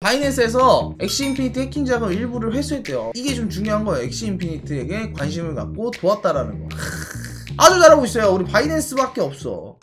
바이낸스에서 엑시인피니티 해킹 자금 일부를 회수했대요. 이게 좀 중요한 거예요. 엑시인피니티에게 관심을 갖고 도왔다라는 거. 아주 잘하고 있어요. 우리 바이낸스밖에 없어.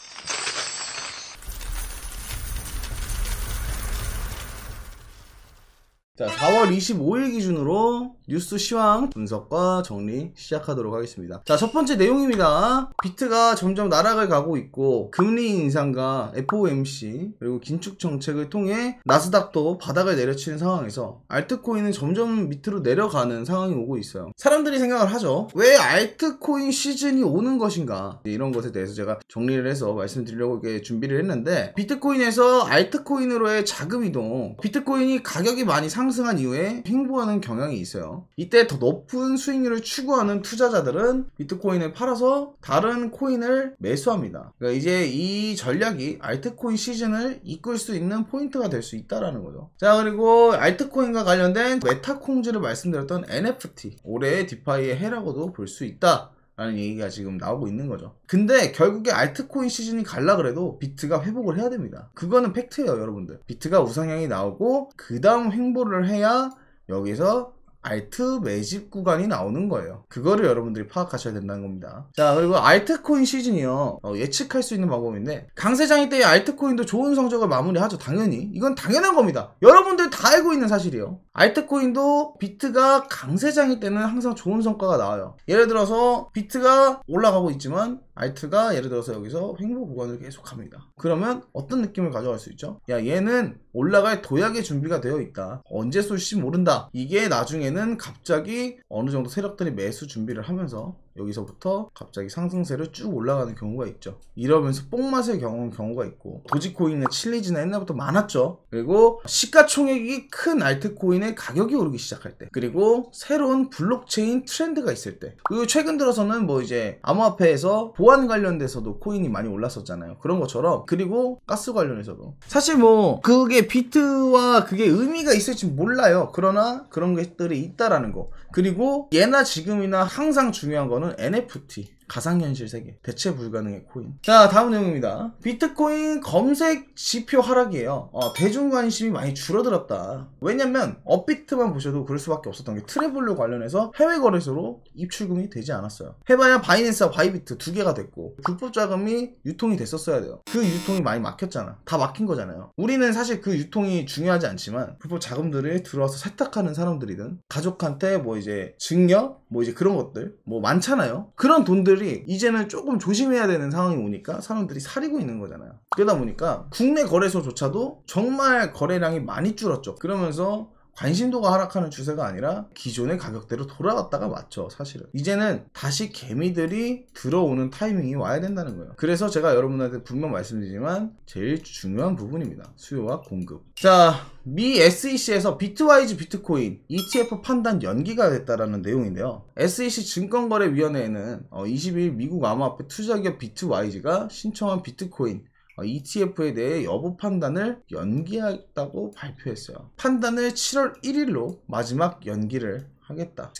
자, 4월 25일 기준으로 뉴스 시황 분석과 정리 시작하도록 하겠습니다. 자, 첫 번째 내용입니다. 비트가 점점 나락을 가고 있고 금리 인상과 FOMC 그리고 긴축 정책을 통해 나스닥도 바닥을 내려치는 상황에서 알트코인은 점점 밑으로 내려가는 상황이 오고 있어요. 사람들이 생각을 하죠. 왜 알트코인 시즌이 오는 것인가? 이런 것에 대해서 제가 정리를 해서 말씀드리려고 이렇게 준비를 했는데, 비트코인에서 알트코인으로의 자금 이동, 비트코인이 가격이 많이 상승한 이후에 횡보하는 경향이 있어요. 이때 더 높은 수익률을 추구하는 투자자들은 비트코인을 팔아서 다른 코인을 매수합니다. 그러니까 이제 이 전략이 알트코인 시즌을 이끌 수 있는 포인트가 될 수 있다라는 거죠. 자, 그리고 알트코인과 관련된 메타콩즈를 말씀드렸던 NFT, 올해의 디파이의 해라고도 볼 수 있다 라는 얘기가 지금 나오고 있는 거죠. 근데 결국에 알트코인 시즌이 갈라 그래도 비트가 회복을 해야 됩니다. 그거는 팩트예요, 여러분들. 비트가 우상향이 나오고 그 다음 횡보를 해야 여기서 알트 매집 구간이 나오는 거예요. 그거를 여러분들이 파악하셔야 된다는 겁니다. 자, 그리고 알트코인 시즌이요, 예측할 수 있는 방법인데, 강세장이 때의 알트코인도 좋은 성적을 마무리하죠. 당연히 이건 당연한 겁니다. 여러분들 다 알고 있는 사실이에요. 알트코인도 비트가 강세장일 때는 항상 좋은 성과가 나와요. 예를 들어서 비트가 올라가고 있지만 알트가 예를 들어서 여기서 횡보 구간을 계속합니다. 그러면 어떤 느낌을 가져갈 수 있죠? 야, 얘는 올라갈 도약의 준비가 되어 있다. 언제 쏠지 모른다. 이게 나중에는 갑자기 어느 정도 세력들이 매수 준비를 하면서 여기서부터 갑자기 상승세를 쭉 올라가는 경우가 있죠. 이러면서 뽕맛을 경험한 경우가 있고, 도지코인의 칠리지나 옛날부터 많았죠. 그리고 시가총액이 큰 알트코인의 가격이 오르기 시작할 때, 그리고 새로운 블록체인 트렌드가 있을 때, 그리고 최근 들어서는 뭐 이제 암호화폐에서 보안 관련돼서도 코인이 많이 올랐었잖아요. 그런 것처럼. 그리고 가스 관련해서도 사실 뭐 그게 비트와 그게 의미가 있을지 몰라요. 그러나 그런 것들이 있다라는 거. 그리고 예나 지금이나 항상 중요한 거는 NFT, 가상현실 세계, 대체 불가능의 코인. 자, 다음 내용입니다. 비트코인 검색 지표 하락이에요. 대중 관심이 많이 줄어들었다. 왜냐면 업비트만 보셔도 그럴 수밖에 없었던 게, 트래블로 관련해서 해외 거래소로 입출금이 되지 않았어요. 해봐야 바이낸스와 바이비트 두 개가 됐고, 불법 자금이 유통이 됐었어야 돼요. 그 유통이 많이 막혔잖아. 다 막힌 거잖아요. 우리는 사실 그 유통이 중요하지 않지만, 불법 자금들을 들어와서 세탁하는 사람들이든 가족한테 뭐 이제 증여 뭐 이제 그런 것들 뭐 많잖아요. 그런 돈들이 이제는 조금 조심해야 되는 상황이 오니까 사람들이 사리고 있는 거잖아요. 그러다 보니까 국내 거래소조차도 정말 거래량이 많이 줄었죠. 그러면서 관심도가 하락하는 추세가 아니라 기존의 가격대로 돌아갔다가 맞죠. 사실은 이제는 다시 개미들이 들어오는 타이밍이 와야 된다는 거예요. 그래서 제가 여러분한테 분명 말씀드리지만 제일 중요한 부분입니다. 수요와 공급. 자, 미 SEC에서 비트와이즈 비트코인 ETF 판단 연기가 됐다라는 내용인데요. SEC 증권거래위원회에는 22일 미국 암호화폐 투자기업 비트와이즈가 신청한 비트코인 ETF에 대해 여부 판단을 연기했다고 발표했어요. 판단을 7월 1일로 마지막 연기를 하겠다.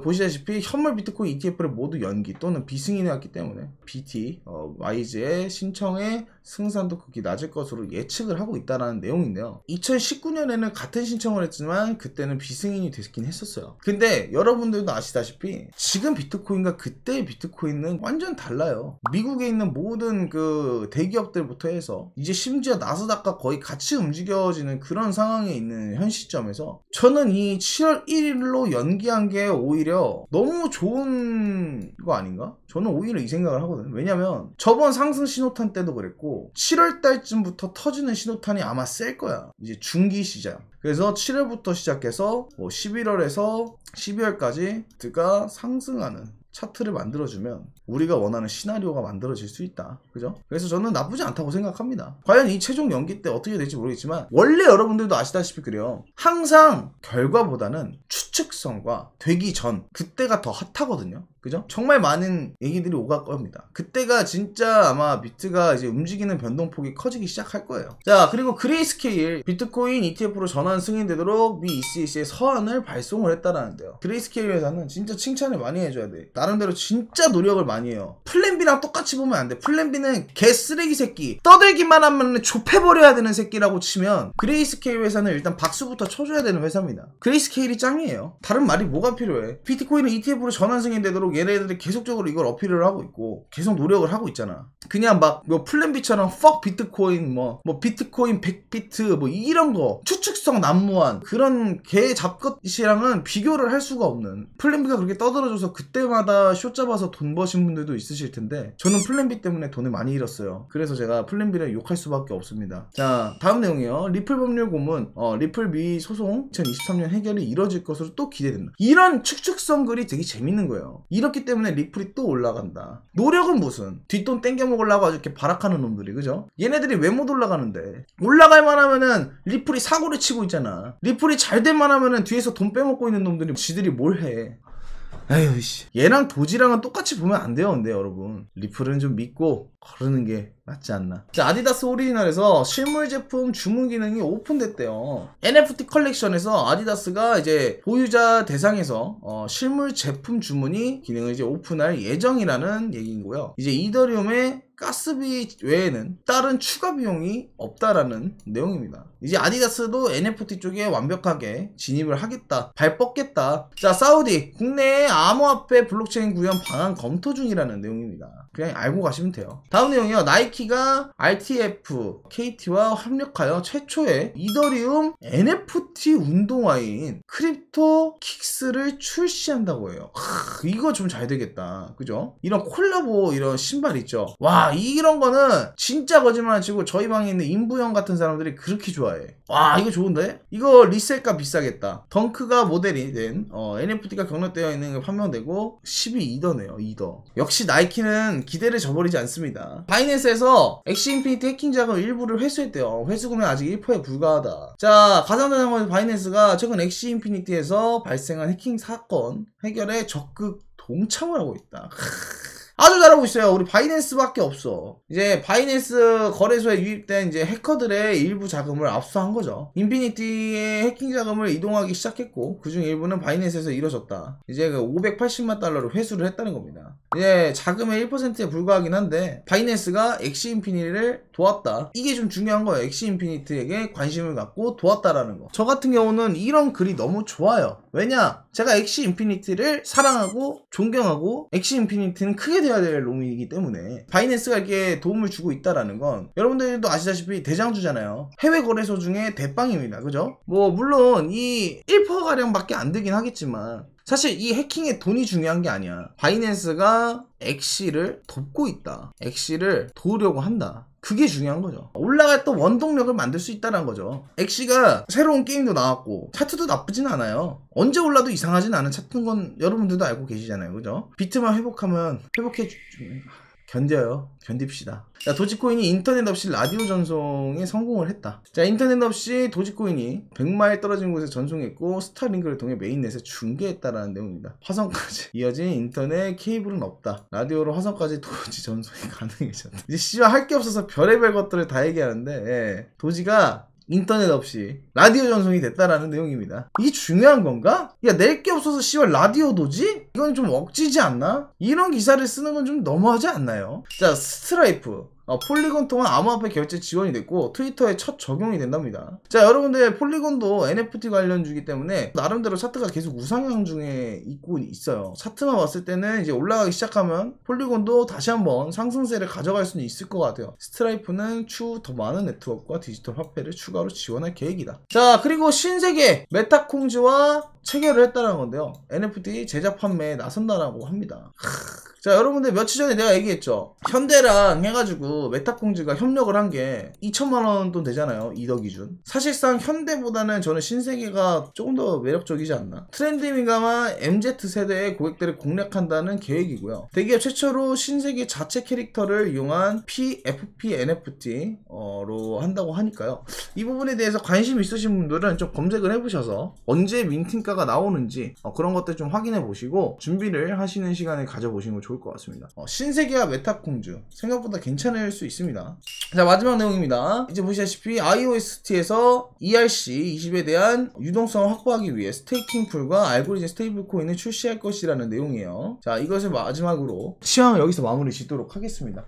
보시다시피 현물 비트코인 ETF를 모두 연기 또는 비승인해왔기 때문에 BT 와이즈의 신청의 승산도 극히 낮을 것으로 예측을 하고 있다는 내용인데요. 2019년에는 같은 신청을 했지만 그때는 비승인이 됐긴 했었어요. 근데 여러분들도 아시다시피 지금 비트코인과 그때의 비트코인은 완전 달라요. 미국에 있는 모든 그 대기업들부터 해서 이제 심지어 나스닥과 거의 같이 움직여지는 그런 상황에 있는 현 시점에서 저는 이 7월 1일로 연기한 게 오히려 너무 좋은 거 아닌가? 저는 오히려 이 생각을 하거든요. 왜냐면 저번 상승 신호탄 때도 그랬고 7월 달쯤부터 터지는 신호탄이 아마 셀 거야. 이제 중기 시장. 그래서 7월부터 시작해서 11월에서 12월까지 비트가 상승하는 차트를 만들어주면 우리가 원하는 시나리오가 만들어질 수 있다. 그죠? 그래서 저는 나쁘지 않다고 생각합니다. 과연 이 최종 연기 때 어떻게 될지 모르겠지만 원래 여러분들도 아시다시피 그래요. 항상 결과보다는 추측성과 되기 전 그때가 더 핫하거든요. 그죠? 정말 많은 얘기들이 오갈 겁니다. 그때가 진짜 아마 비트가 이제 움직이는 변동폭이 커지기 시작할 거예요. 자, 그리고 그레이스케일 비트코인 ETF로 전환 승인되도록 미 ECC에 서한을 발송을 했다라는데요. 그레이스케일 회사는 진짜 칭찬을 많이 해줘야 돼. 나름대로 진짜 노력을 많이 해요. 플랜 B랑 똑같이 보면 안 돼. 플랜 B는 개쓰레기 새끼, 떠들기만 하면 좁혀버려야 되는 새끼라고 치면 그레이스케일 회사는 일단 박수부터 쳐줘야 되는 회사입니다. 그레이스케일이 짱이에요. 다른 말이 뭐가 필요해. 비트코인은 ETF로 전환 승인되도록 얘네들이 계속적으로 이걸 어필을 하고 있고 계속 노력을 하고 있잖아. 그냥 막 뭐 플랜 B처럼 fuck 비트코인 뭐 비트코인 100비트 뭐 이런 거 추측성 난무한 그런 개 잡것이랑은 비교를 할 수가 없는, 플랜 B가 그렇게 떠들어줘서 그때마다 쇼 잡아서 돈 버신 분들도 있으실 텐데 저는 플랜 B 때문에 돈을 많이 잃었어요. 그래서 제가 플랜 B를 욕할 수밖에 없습니다. 자, 다음 내용이요. 리플 법률 고문, 리플 미 소송 2023년 해결이 이뤄질 것으로 또 기대된다. 이런 추측성 글이 되게 재밌는 거예요. 이렇기 때문에 리플이 또 올라간다. 노력은 무슨 뒷돈 땡겨 먹으려고 아주 이렇게 발악하는 놈들이, 그죠? 얘네들이 왜 못 올라가는데? 올라갈 만하면은 리플이 사고를 치고 있잖아. 리플이 잘 될 만하면은 뒤에서 돈 빼먹고 있는 놈들이 지들이 뭘 해? 에휴 씨, 얘랑 도지랑은 똑같이 보면 안 돼요. 근데 여러분, 리플은 좀 믿고 거르는 게 맞지 않나. 자, 아디다스 오리지널에서 실물 제품 주문 기능이 오픈됐대요. NFT 컬렉션에서 아디다스가 이제 보유자 대상에서 실물 제품 주문이 기능을 이제 오픈할 예정이라는 얘기고요. 이제 이더리움의 가스비 외에는 다른 추가 비용이 없다라는 내용입니다. 이제 아디다스도 NFT 쪽에 완벽하게 진입을 하겠다, 발 뻗겠다. 자, 사우디 국내에 암호화폐 블록체인 구현 방안 검토 중이라는 내용입니다. 그냥 알고 가시면 돼요. 다음 내용이요. 나이키가 RTF KT와 협력하여 최초의 이더리움 NFT 운동화인 크립토 킥스를 출시한다고 해요. 이거 좀 잘 되겠다, 그죠? 이런 콜라보 이런 신발 있죠. 와, 이런 거는 진짜 거짓말 안 치고 저희 방에 있는 인부형 같은 사람들이 그렇게 좋아해. 와, 이거 좋은데? 이거 리셀가 비싸겠다. 덩크가 모델이 된 NFT가 경락되어 있는 게 판명되고 12이더네요. 2더. 역시 나이키는 기대를 저버리지 않습니다. 바이낸스에서 엑시 인피니티 해킹 자금 일부를 회수했대요. 회수금은 아직 1%에 불과하다. 자, 가상자산거래소 바이낸스가 최근 엑시 인피니티에서 발생한 해킹 사건 해결에 적극 동참을 하고 있다. 아주 잘하고 있어요. 우리 바이낸스밖에 없어. 이제 바이낸스 거래소에 유입된 이제 해커들의 일부 자금을 압수한 거죠. 인피니티의 해킹 자금을 이동하기 시작했고 그중 일부는 바이낸스에서 이뤄졌다. 이제 그 580만 달러를 회수를 했다는 겁니다. 이제 자금의 1%에 불과하긴 한데 바이낸스가 엑시 인피니티를 도왔다. 이게 좀 중요한 거예요. 엑시 인피니티에게 관심을 갖고 도왔다라는 거. 저 같은 경우는 이런 글이 너무 좋아요. 왜냐? 제가 엑시 인피니티를 사랑하고 존경하고 엑시 인피니티는 크게 돼야 될 놈이기 때문에 바이낸스가 이렇게 도움을 주고 있다라는 건 여러분들도 아시다시피 대장주잖아요. 해외 거래소 중에 대빵입니다. 그죠? 뭐 물론 이 1%가량 밖에 안 되긴 하겠지만 사실 이 해킹에 돈이 중요한 게 아니야. 바이낸스가 엑시를 돕고 있다. 엑시를 도우려고 한다. 그게 중요한 거죠. 올라갈 또 원동력을 만들 수 있다는 거죠. 엑시가 새로운 게임도 나왔고 차트도 나쁘진 않아요. 언제 올라도 이상하진 않은 차트인 건 여러분들도 알고 계시잖아요. 그죠? 비트만 회복하면 회복해 견뎌요. 견딥시다. 자, 도지코인이 인터넷 없이 라디오 전송에 성공을 했다. 자, 인터넷 없이 도지코인이 100마일 떨어진 곳에 전송했고 스타링크를 통해 메인넷에 중계했다라는 내용입니다. 화성까지 이어진 인터넷 케이블은 없다. 라디오로 화성까지 도지 전송이 가능해졌다. 이제 씨발 할 게 없어서 별의별 것들을 다 얘기하는데 도지가 인터넷 없이 라디오 전송이 됐다라는 내용입니다. 이게 중요한 건가? 야, 낼 게 없어서 씨발 라디오 도지? 이건 좀 억지지 않나? 이런 기사를 쓰는 건 좀 너무하지 않나요? 자, 스트라이프 폴리곤 통한 암호화폐 결제 지원이 됐고 트위터에 첫 적용이 된답니다. 자, 여러분들 폴리곤도 NFT 관련주기 때문에 나름대로 차트가 계속 우상향 중에 있고 있어요. 차트만 봤을 때는 이제 올라가기 시작하면 폴리곤도 다시 한번 상승세를 가져갈 수는 있을 것 같아요. 스트라이프는 추후 더 많은 네트워크와 디지털 화폐를 추가로 지원할 계획이다. 자, 그리고 신세계 메타콩즈와 체결을 했다는 건데요. NFT 제작 판매에 나선다라고 합니다. 자, 여러분들 며칠 전에 내가 얘기했죠. 현대랑 해가지고 메타콩즈가 협력을 한 게 2천만 원 돈 되잖아요. 이더 기준. 사실상 현대보다는 저는 신세계가 조금 더 매력적이지 않나. 트렌드 민감한 MZ 세대의 고객들을 공략한다는 계획이고요. 대기업 최초로 신세계 자체 캐릭터를 이용한 PFP NFT로 한다고 하니까요. 이 부분에 대해서 관심 있으신 분들은 좀 검색을 해보셔서 언제 민팅가가 나오는지 그런 것들 좀 확인해 보시고 준비를 하시는 시간을 가져보시는 거 좋을 것 같습니다. 신세계와 메타콩즈 생각보다 괜찮을 수 있습니다. 자, 마지막 내용입니다. 이제 보시다시피 iOST에서 ERC20에 대한 유동성을 확보하기 위해 스테이킹 풀과 알고리즘 스테이블 코인을 출시할 것이라는 내용이에요. 자, 이것을 마지막으로 시황을 여기서 마무리 짓도록 하겠습니다.